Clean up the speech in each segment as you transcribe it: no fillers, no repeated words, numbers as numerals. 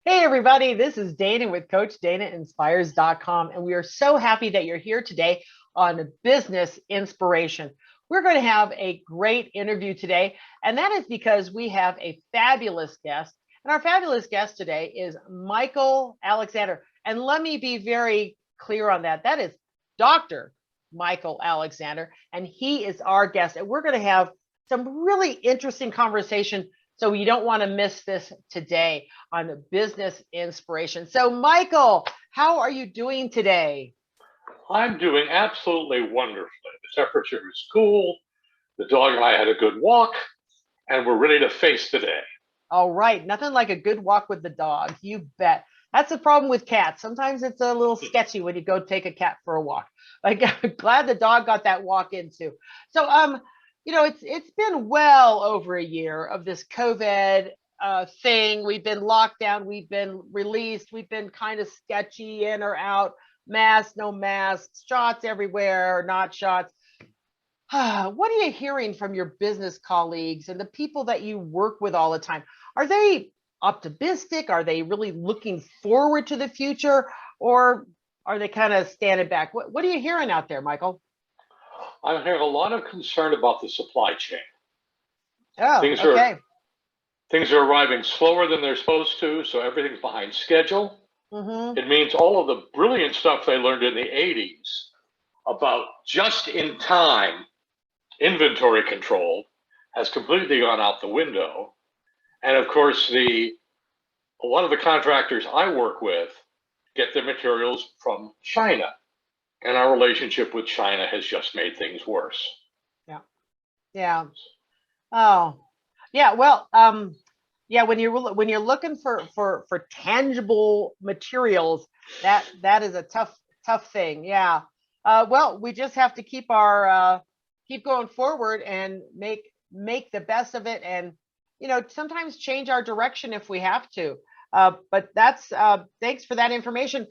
Hey, everybody, this is Dana with CoachDanaInspires.com, and we are so happy that you're here today on Business Inspiration. We're going to have a great interview today, and that is because we have a fabulous guest. And our fabulous guest today is Michael Alexander. And let me be very clear on that. That is Dr. Michael Alexander, and he is our guest. And we're going to have some really interesting conversation. So you don't want to miss this today on Business Inspiration. So Michael, how are you doing today? I'm doing absolutely wonderfully. The temperature is cool. The dog and I had a good walk, and we're ready to face the day. All right. Nothing like a good walk with the dog. You bet. That's the problem with cats. Sometimes it's a little sketchy when you go take a cat for a walk. Like, glad the dog got that walk in too. So, it's been well over a year of this COVID thing. We've been locked down. We've been released. We've been kind of sketchy in or out. Masks, no masks, shots everywhere, not shots. What are you hearing from your business colleagues and the people that you work with all the time? Are they optimistic? Are they really looking forward to the future? Or are they kind of standing back? What are you hearing out there, Michael? I'm hearing a lot of concern about the supply chain. Oh, Things are okay. things are arriving slower than they're supposed to, so everything's behind schedule. Mm-hmm. It means all of the brilliant stuff they learned in the 80s about just-in-time inventory control has completely gone out the window. And of course, a lot of the contractors I work with get their materials from China, and our relationship with China has just made things worse. Yeah. Yeah. Oh, yeah. Well, yeah. When you're looking for tangible materials, that is a tough thing. Yeah. Well, we just have to keep going forward and make the best of it, and sometimes change our direction if we have to. But that's thanks for that information.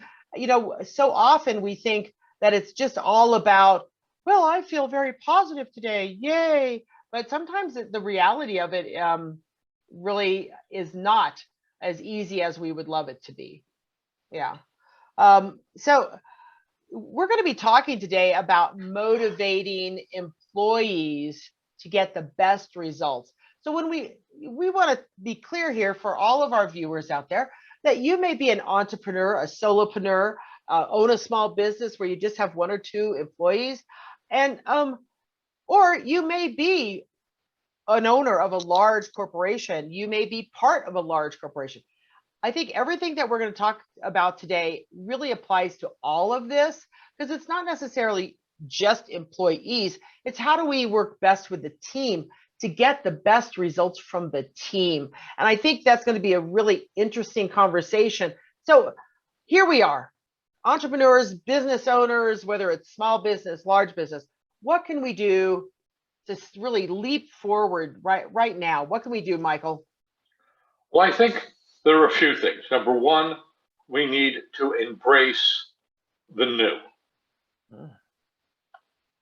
So often we think that it's just all about, well, I feel very positive today, yay. But sometimes the reality of it really is not as easy as we would love it to be. Yeah. So we're going to be talking today about motivating employees to get the best results. So when we want to be clear here for all of our viewers out there that you may be an entrepreneur, a solopreneur, own a small business where you just have one or two employees, and or you may be an owner of a large corporation. You may be part of a large corporation. I think everything that we're going to talk about today really applies to all of this, because it's not necessarily just employees. It's how do we work best with the team to get the best results from the team. And I think that's going to be a really interesting conversation. So here we are, entrepreneurs, business owners, whether it's small business, large business. What can we do to really leap forward right now? What can we do, Michael? Well, I think there are a few things. Number one, we need to embrace the new.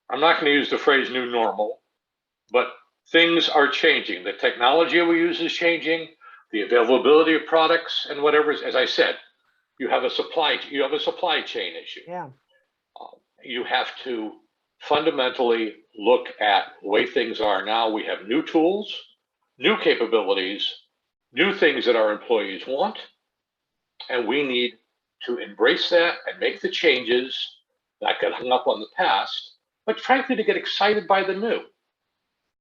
I'm not going to use the phrase new normal, but things are changing. The technology we use is changing, the availability of products and whatever. As I said, you have a supply chain issue. Yeah. You have to fundamentally look at the way things are now. We have new tools, new capabilities, new things that our employees want, and we need to embrace that and make the changes, not get hung up on the past, but frankly to get excited by the new.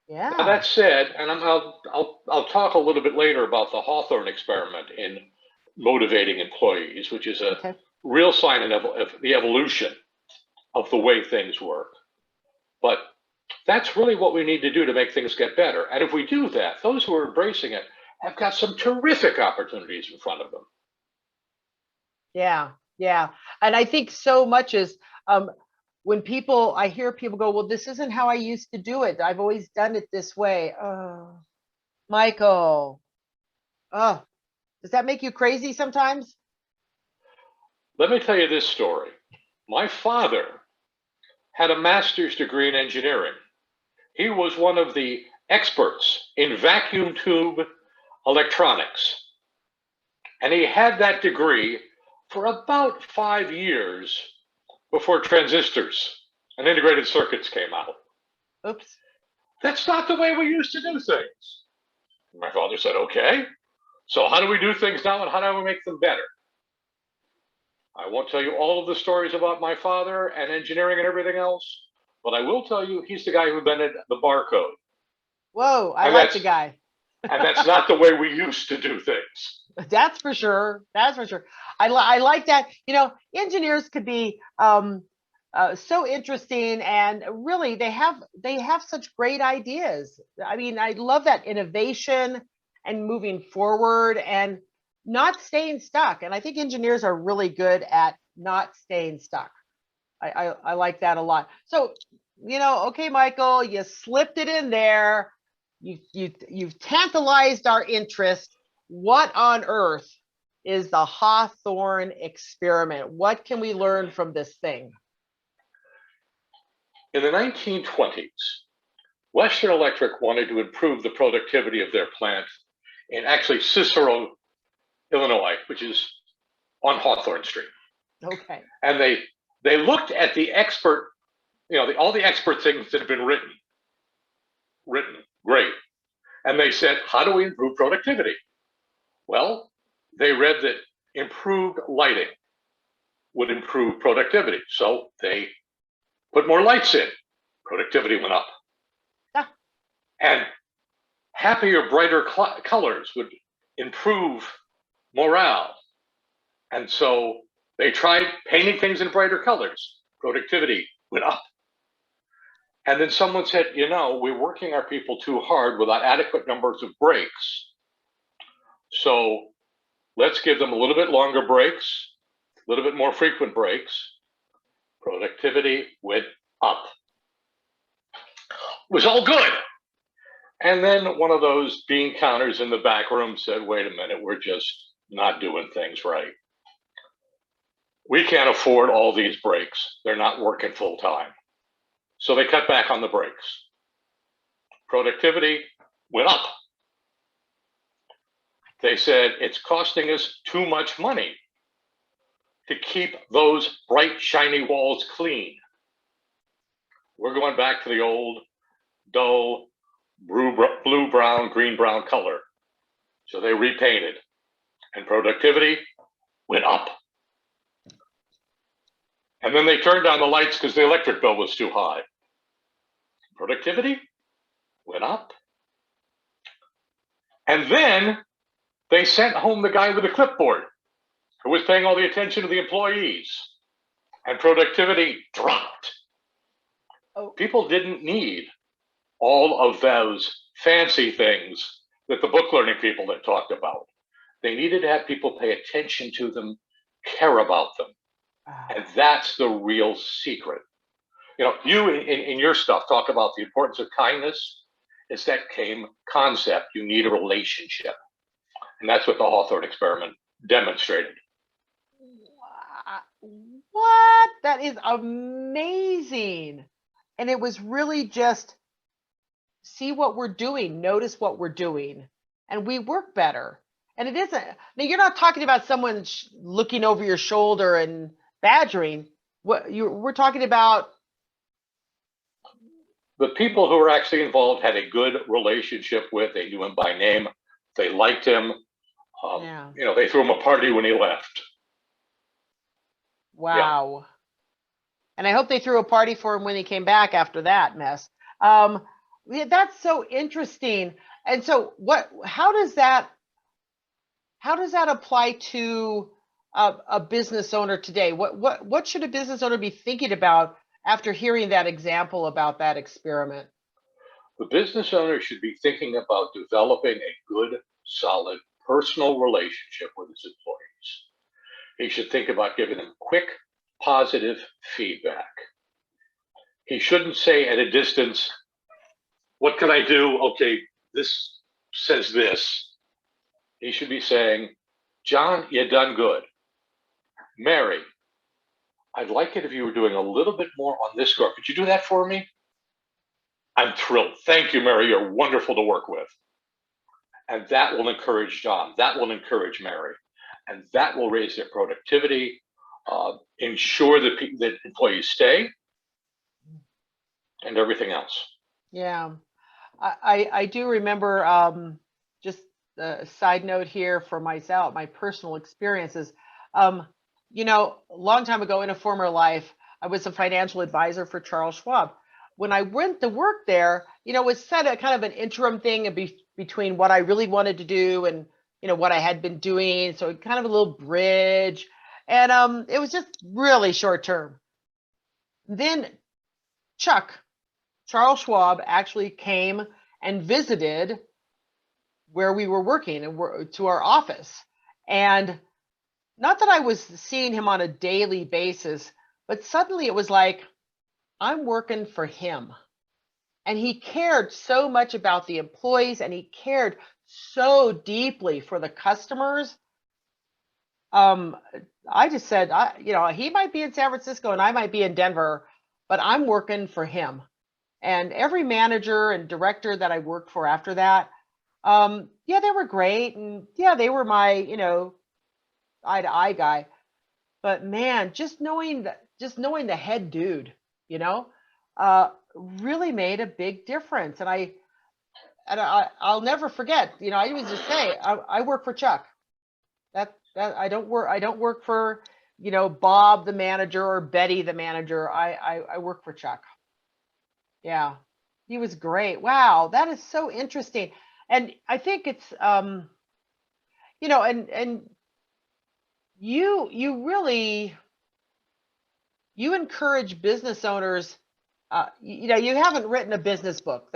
Yeah. Now that said, and I'll talk a little bit later about the Hawthorne Experiment in motivating employees, which is a real sign of the evolution of the way things work. But that's really what we need to do to make things get better. And if we do that, those who are embracing it have got some terrific opportunities in front of them. Yeah, yeah. And I think so much is when I hear people go, well, this isn't how I used to do it. I've always done it this way. Oh, Michael. Oh, does that make you crazy sometimes? Let me tell you this story. My father had a master's degree in engineering. He was one of the experts in vacuum tube electronics. And he had that degree for about 5 years before transistors and integrated circuits came out. Oops. That's not the way we used to do things. My father said, okay, so how do we do things now and how do we make them better? I won't tell you all of the stories about my father and engineering and everything else, but I will tell you he's the guy who invented the barcode. Whoa, I And like the guy. And that's not the way we used to do things. That's for sure. That's for sure. I like that. You know, engineers could be so interesting, and really they have such great ideas. I mean, I love that innovation and moving forward and not staying stuck. And I think engineers are really good at not staying stuck. I like that a lot. So, you know, okay, Michael, you slipped it in there. You've tantalized our interest. What on earth is the Hawthorne experiment? What can we learn from this thing? In the 1920s, Western Electric wanted to improve the productivity of their plant in actually Cicero, Illinois, which is on Hawthorne Street. Okay. And they looked at the expert, you know, all the expert things that have been written, great. And they said, how do we improve productivity? Well, they read that improved lighting would improve productivity. So they put more lights in. Productivity went up. Yeah. And happier, brighter colors would improve morale. And so they tried painting things in brighter colors. Productivity went up. And then someone said, you know, we're working our people too hard without adequate numbers of breaks. So let's give them a little bit longer breaks, a little bit more frequent breaks. Productivity went up. It was all good. And then one of those bean counters in the back room said, wait a minute, we're just not doing things right. We can't afford all these breaks. They're not working full time. So they cut back on the breaks. Productivity went up. They said it's costing us too much money to keep those bright, shiny walls clean. We're going back to the old, dull, blue, brown, green, brown color. So they repainted, and productivity went up. And then they turned down the lights because the electric bill was too high. Productivity went up. And then they sent home the guy with the clipboard who was paying all the attention to the employees, and productivity dropped. Oh. People didn't need all of those fancy things that the book learning people had talked about. They needed to have people pay attention to them, care about them. And that's the real secret. You know, you in your stuff talk about the importance of kindness. It's that same concept. You need a relationship. And that's what the Hawthorne experiment demonstrated. What? That is amazing. And it was really just see what we're doing, notice what we're doing, and we work better. And it isn't, now you're not talking about someone looking over your shoulder and badgering. We're talking about the people who were actually involved had a good relationship with. They knew him by name. They liked him. yeah. You know, they threw him a party when he left. Wow. Yeah. And I hope they threw a party for him when he came back after that mess. That's so interesting. And so how does that apply to a business owner today? What should a business owner be thinking about after hearing that example about that experiment? The business owner should be thinking about developing a good, solid personal relationship with his employees. He should think about giving them quick, positive feedback. He shouldn't say at a distance, what can I do? Okay, this says this. He should be saying, John, you done good. Mary, I'd like it if you were doing a little bit more on this score. Could you do that for me? I'm thrilled. Thank you, Mary. You're wonderful to work with. And that will encourage John. That will encourage Mary. and that will raise their productivity, ensure that that employees stay, and everything else. Yeah. I do remember, just a side note here for myself, my personal experiences. Um, a long time ago in a former life, I was a financial advisor for Charles Schwab. When I went to work there, it was set a kind of an interim thing between what I really wanted to do and what I had been doing. So kind of a little bridge, and it was just really short term. Then Charles Schwab actually came and visited where we were working and to our office. And not that I was seeing him on a daily basis, but suddenly it was like, I'm working for him. And he cared so much about the employees and he cared so deeply for the customers. I just said, he might be in San Francisco and I might be in Denver, but I'm working for him. And every manager and director that I worked for after that, yeah, they were great. And yeah, they were my, eye to eye guy. But man, just knowing the head dude, really made a big difference. And I'll never forget, I always just say, I work for Chuck. That I don't work for, Bob, the manager, or Betty, the manager. I work for Chuck. Yeah, he was great. Wow, that is so interesting. And I think it's and you really encourage business owners. You haven't written a business book,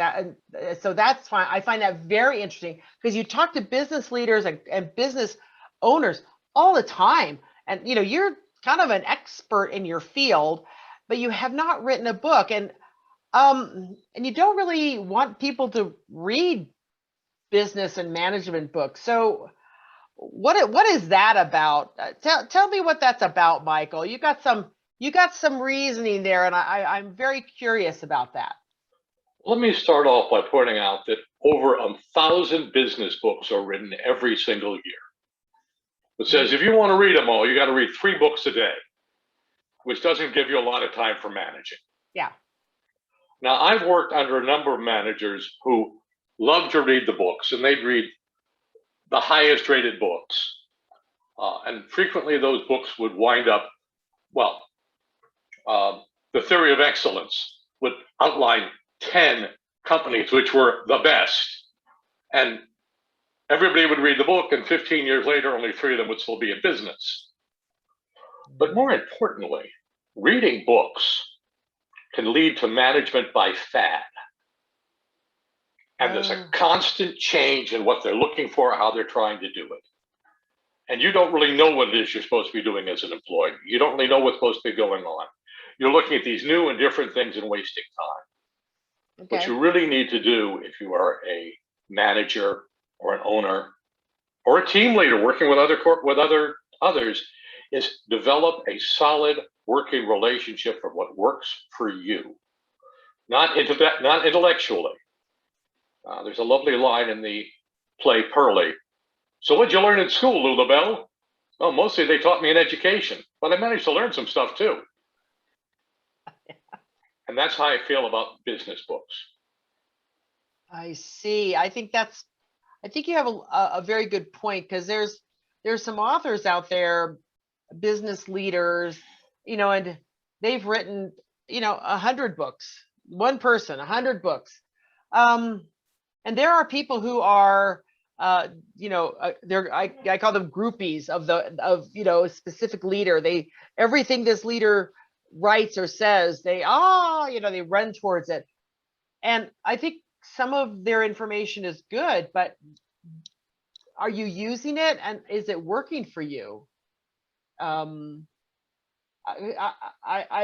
so that's fine. I find that very interesting because you talk to business leaders and business owners all the time, and you're kind of an expert in your field, but you have not written a book, and you don't really want people to read business and management books. So what is that about? Tell me what that's about, Michael. You got some reasoning there, and I'm very curious about that. Let me start off by pointing out that over 1,000 business books are written every single year. It says if you want to read them all, you got to read 3 books a day, which doesn't give you a lot of time for managing. Yeah. Now, I've worked under a number of managers who love to read the books, and they'd read the highest rated books. And frequently those books would wind up, well, The Theory of Excellence would outline 10 companies which were the best. And everybody would read the book, and 15 years later, only 3 of them would still be in business. But more importantly, reading books can lead to management by fad. And there's a constant change in what they're looking for, how they're trying to do it. And you don't really know what it is you're supposed to be doing as an employee. You don't really know what's supposed to be going on. You're looking at these new and different things and wasting time. Okay. What you really need to do if you are a manager or an owner or a team leader working with others is develop a solid working relationship for what works for you, not intellectually. There's a lovely line in the play Pearly. So what'd you learn in school, Lulabelle? Oh, mostly they taught me in education, but I managed to learn some stuff too. And that's how I feel about business books. I see. I think you have a very good point, because there's some authors out there, business leaders, and they've written, 100 books. One person, 100 books. And there are people who are, I call them groupies of a specific leader. Everything this leader writes or says, they run towards it. And I think some of their information is good, but are you using it, and is it working for you? I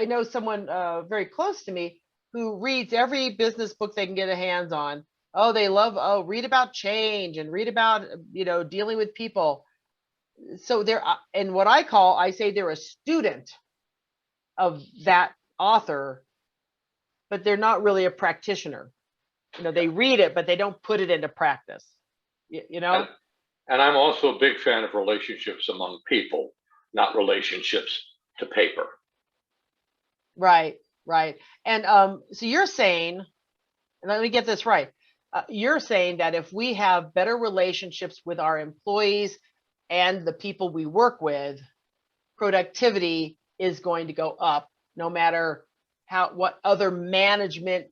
know someone very close to me who reads every business book they can get a hands on. Oh, they love, read about change and read about, dealing with people. So and what I say they're a student of that author, but they're not really a practitioner. They read it, but they don't put it into practice, And I'm also a big fan of relationships among people, not relationships to paper. Right, right. And so you're saying, and let me get this right. You're saying that if we have better relationships with our employees and the people we work with, productivity is going to go up, no matter what other management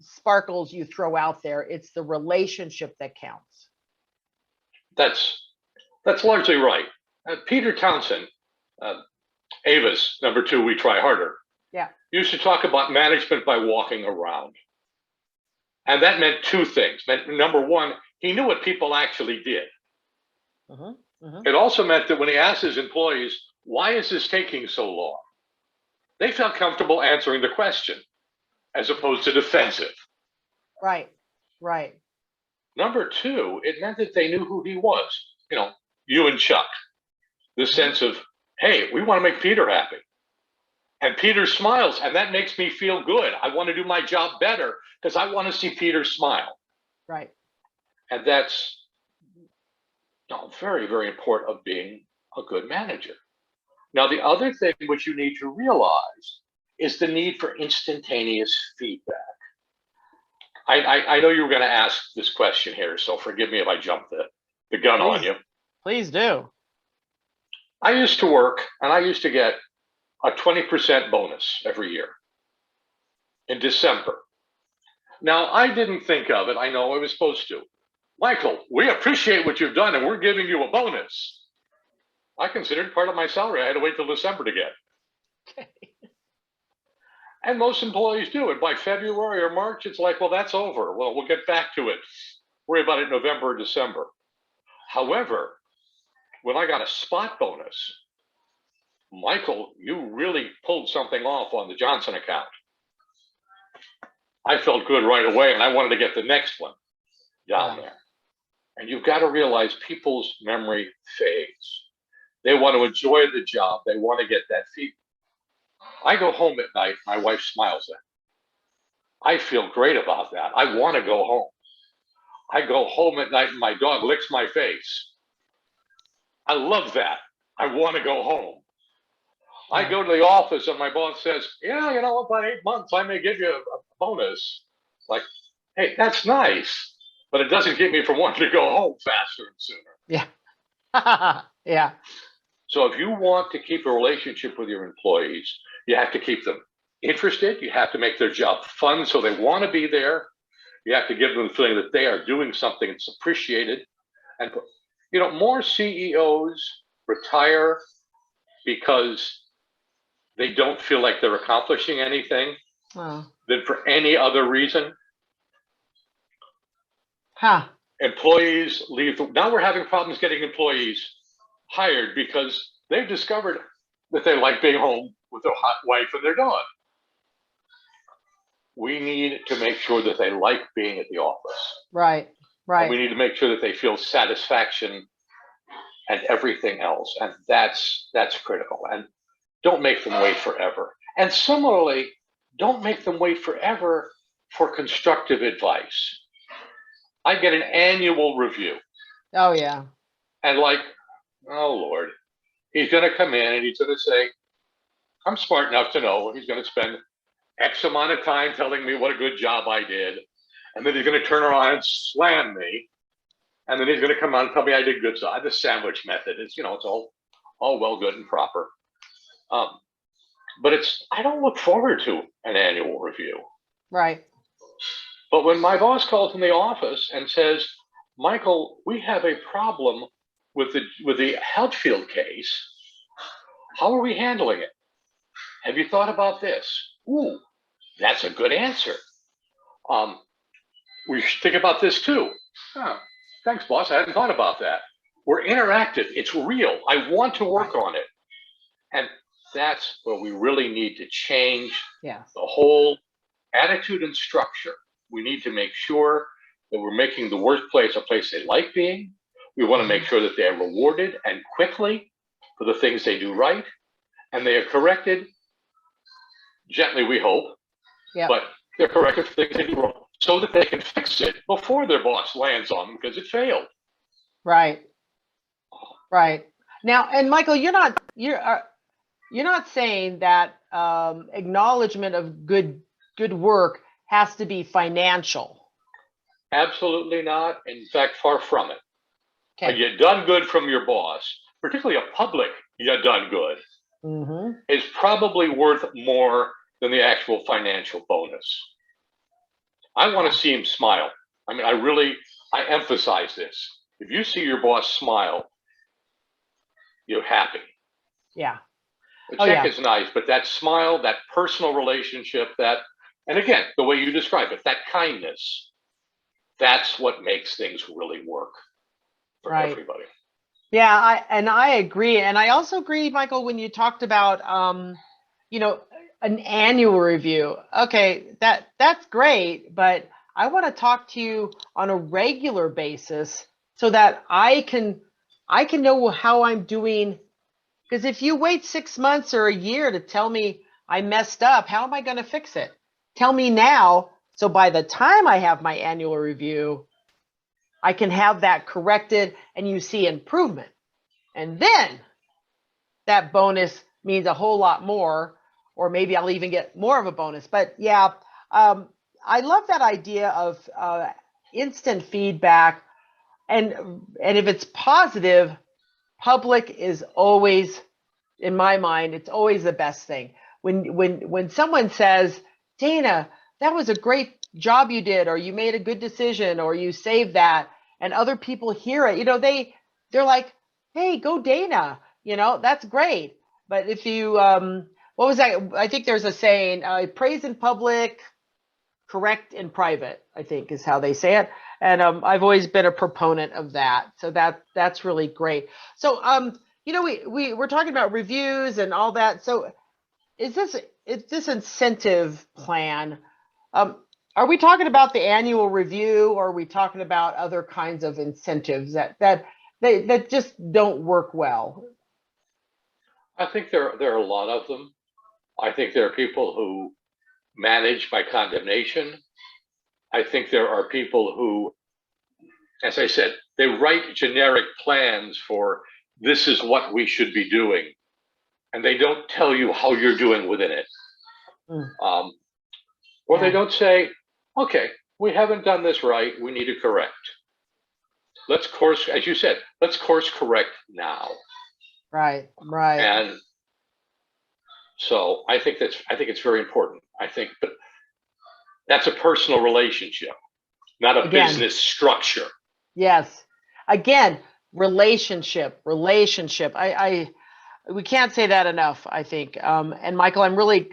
sparkles you throw out there. It's the relationship that counts. That's largely right. Peter Townsend, Ava's #2, We Try Harder, Yeah. used to talk about management by walking around. And that meant two things. Number one, he knew what people actually did. It also meant that when he asked his employees, why is this taking so long? They felt comfortable answering the question as opposed to defensive. Right, right. Number two, it meant that they knew who he was. You and Chuck. This sense of, hey, we want to make Peter happy. And Peter smiles, and that makes me feel good. I want to do my job better because I want to see Peter smile. Right. And that's very, very important of being a good manager. Now, the other thing which you need to realize is the need for instantaneous feedback. I know you were going to ask this question here, so forgive me if I jumped the gun on you. Please do. I used to work, and I used to get a 20% bonus every year in December. Now, I didn't think of it. I know I was supposed to. Michael, we appreciate what you've done, and we're giving you a bonus. I considered part of my salary. I had to wait till December to get. Okay. And most employees do it. By February or March, it's like, well, that's over. Well, we'll get back to it. Worry about it in November or December. However, when I got a spot bonus, Michael, you really pulled something off on the Johnson account. I felt good right away, and I wanted to get the next one down there. And you've got to realize people's memory fades. They want to enjoy the job. They want to get that feedback. I go home at night, my wife smiles at me. I feel great about that. I want to go home. I go home at night and my dog licks my face. I love that. I want to go home. I go to the office and my boss says, yeah, about 8 months, I may give you a bonus. Like, hey, that's nice, but it doesn't get me from wanting to go home faster and sooner. Yeah. Yeah. So if you want to keep a relationship with your employees, you have to keep them interested. You have to make their job fun so they want to be there. You have to give them the feeling that they are doing something that's appreciated. And, more CEOs retire because they don't feel like they're accomplishing anything than for any other reason. Employees leave. Now we're having problems getting employees hired because they've discovered that they like being home with their hot wife and their dog. We need to make sure that they like being at the office. Right, right. And we need to make sure that they feel satisfaction and everything else. And that's critical. And don't make them wait forever. And similarly, don't make them wait forever for constructive advice. I get an annual review. Oh, yeah. And oh, Lord, he's going to come in and he's going to say, I'm smart enough to know he's going to spend X amount of time telling me what a good job I did. And then he's going to turn around and slam me. And then he's going to come out and tell me I did good. So the sandwich method is, it's all well, good and proper. But I don't look forward to an annual review. Right. But when my boss calls in the office and says, Michael, we have a problem with the Hadfield case. How are we handling it? Have you thought about this? Ooh, that's a good answer. We should think about this too. Oh, thanks, boss. I hadn't thought about that. We're interactive. It's real. I want to work on it. And that's where we really need to change the whole attitude and structure. We need to make sure that we're making the workplace a place they like being. We want to make sure that they are rewarded and quickly for the things they do right. And they are corrected gently, we hope. But they're corrected for things they do wrong so that they can fix it before their boss lands on them because it failed. Right. Right. Now, and Michael, you're not saying that acknowledgement of good work has to be financial. Absolutely not. In fact, far from it. Okay. You done good from your boss, particularly a public you done good, Mm-hmm. is probably worth more than the actual financial bonus. I want Yeah. to see him smile. I mean, I emphasize this. If you see your boss smile, you're happy. Yeah. The Oh check yeah. is nice, but that smile, that personal relationship, and again, the way you describe it, that kindness, that's what makes things really work for Right. everybody. Yeah, I agree. And I also agree, Michael, when you talked about you know, an annual review. Okay, that's great, but I want to talk to you on a regular basis so that I can know how I'm doing. Because if you wait 6 months or a year to tell me I messed up, how am I going to fix it? Tell me now. So by the time I have my annual review, I can have that corrected and you see improvement. And then that bonus means a whole lot more, or maybe I'll even get more of a bonus. But yeah, I love that idea of instant feedback. And if it's positive, public is always, in my mind, it's always the best thing. When someone says, Dana, that was a great job you did, or you made a good decision, or you saved that, and other people hear it, they're like, hey, go Dana, that's great. But if you what was that? I think there's a saying, praise in public, correct in private, I think is how they say it. And I've always been a proponent of that. So that's really great. So we're talking about reviews and all that. So is this incentive plan? Um, are we talking about the annual review, or are we talking about other kinds of incentives that just don't work well? I think there are a lot of them. I think there are people who manage by condemnation. I think there are people who, as I said, they write generic plans for this is what we should be doing, and they don't tell you how you're doing within it. Mm, Um, or they yeah, don't say, okay, we haven't done this right, we need to correct. Let's course, as you said, let's course correct now. right. And so I think it's very important. I think, but that's a personal relationship, not a Again, business structure. yes. Again, relationship. We can't say that enough, I think. And Michael, I'm really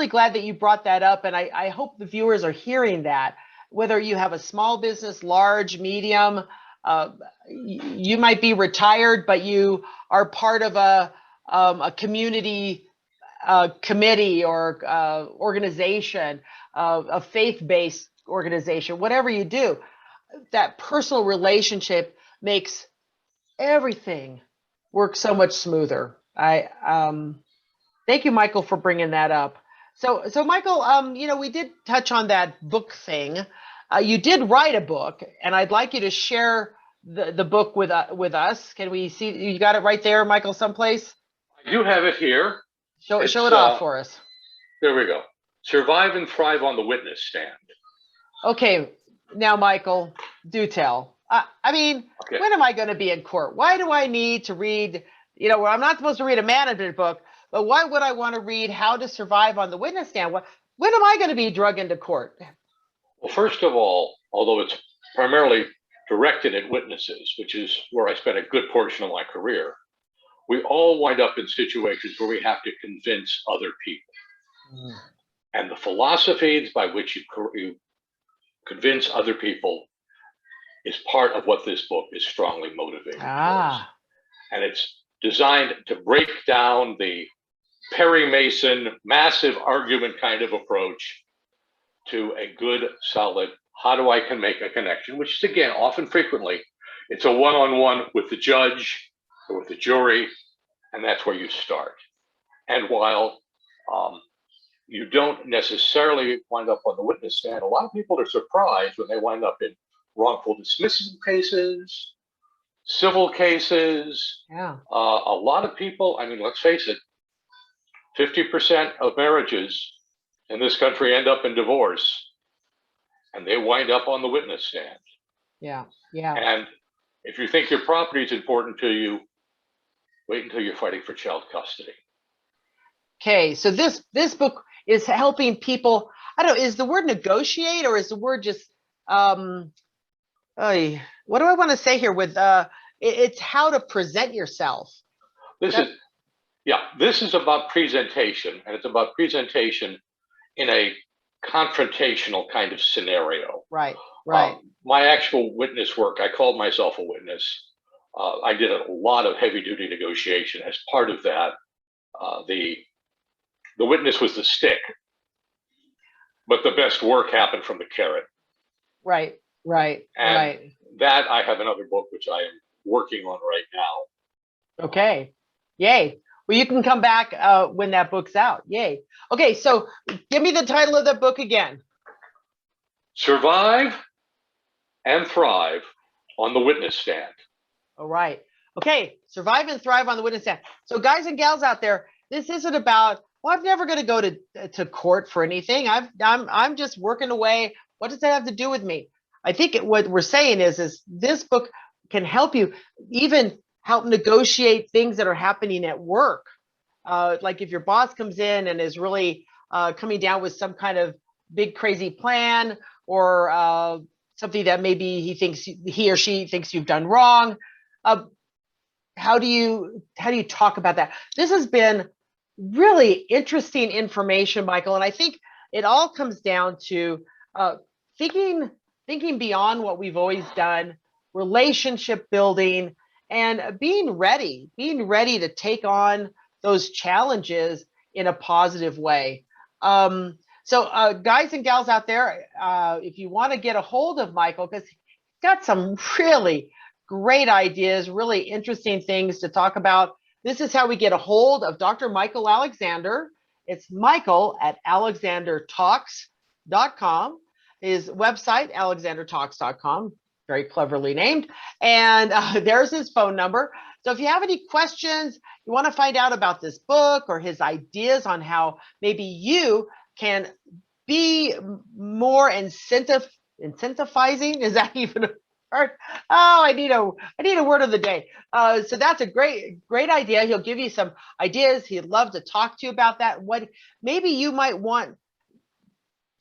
glad that you brought that up, and I hope the viewers are hearing that. Whether you have a small business, large, medium, you might be retired, but you are part of a community committee or organization, a faith-based organization, whatever you do, that personal relationship makes everything work so much smoother. I thank you, Michael, for bringing that up. So Michael, we did touch on that book thing. You did write a book, and I'd like you to share the book with us. Can we see? You got it right there, Michael, someplace? I do have it here. Show It's it off for us. There we go. Survive and thrive on the witness stand. Okay, now Michael, do tell. I mean, Okay. when am I going to be in court? Why do I need to read? I'm not supposed to read a management book, but why would I want to read How to Survive on the Witness Stand? When am I going to be drug into court? Well, first of all, although it's primarily directed at witnesses, which is where I spent a good portion of my career, we all wind up in situations where we have to convince other people. Mm. And the philosophies by which you convince other people is part of what this book is strongly motivated towards. And it's designed to break down the Perry Mason massive argument kind of approach to a good, solid, how do I can make a connection, which is, again, often frequently, it's a one-on-one with the judge or with the jury, and that's where you start. And while you don't necessarily wind up on the witness stand, a lot of people are surprised when they wind up in wrongful dismissal cases, civil cases. Yeah. A lot of people, I mean, let's face it, 50% of marriages in this country end up in divorce, and they wind up on the witness stand. Yeah. Yeah. And if you think your property is important to you, wait until you're fighting for child custody. Okay. So this book is helping people. I don't know, is the word negotiate, or is the word just what do I want to say here with it's how to present yourself. This is about presentation, and it's about presentation in a confrontational kind of scenario. Right. Right. My actual witness work, I called myself a witness. I did a lot of heavy duty negotiation. As part of that, the witness was the stick, but the best work happened from the carrot. Right. Right. And right. that I have another book which I am working on right now. Okay. Yay. Well, you can come back when that book's out. Yay. Okay. So give me the title of the book again. Survive and Thrive on the Witness Stand. All right. Okay. Survive and thrive on the witness stand. So guys and gals out there, this isn't about, well, I'm never going to go to court for anything. I'm just working away. What does that have to do with me? I think what we're saying is this book can help you even help negotiate things that are happening at work. Like if your boss comes in and is really coming down with some kind of big crazy plan, or something that maybe he or she thinks you've done wrong. How do you talk about that? This has been really interesting information, Michael, and I think it all comes down to thinking beyond what we've always done, relationship building, and being ready to take on those challenges in a positive way. So guys and gals out there, if you want to get a hold of Michael, because he's got some really great ideas, really interesting things to talk about. This is how we get a hold of Dr. Michael Alexander. It's Michael at alexandertalks.com. His website, alexandertalks.com, very cleverly named. And there's his phone number. So if you have any questions, you want to find out about this book or his ideas on how maybe you can be more incentivizing, is that even a word? Oh, I need a word of the day. So that's a great idea. He'll give you some ideas. He'd love to talk to you about that. What maybe you might want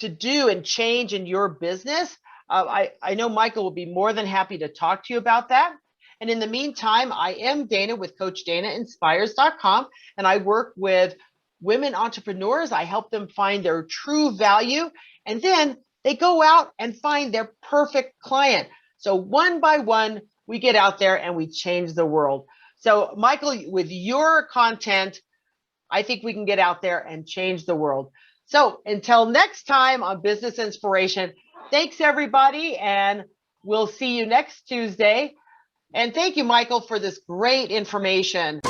to do and change in your business. I know Michael will be more than happy to talk to you about that. And in the meantime, I am Dana with CoachDanaInspires.com, and I work with women entrepreneurs. I help them find their true value, and then they go out and find their perfect client. So one by one, we get out there and we change the world. So Michael, with your content, I think we can get out there and change the world. So until next time on Business Inspiration, thanks everybody, and we'll see you next Tuesday. And thank you, Michael, for this great information.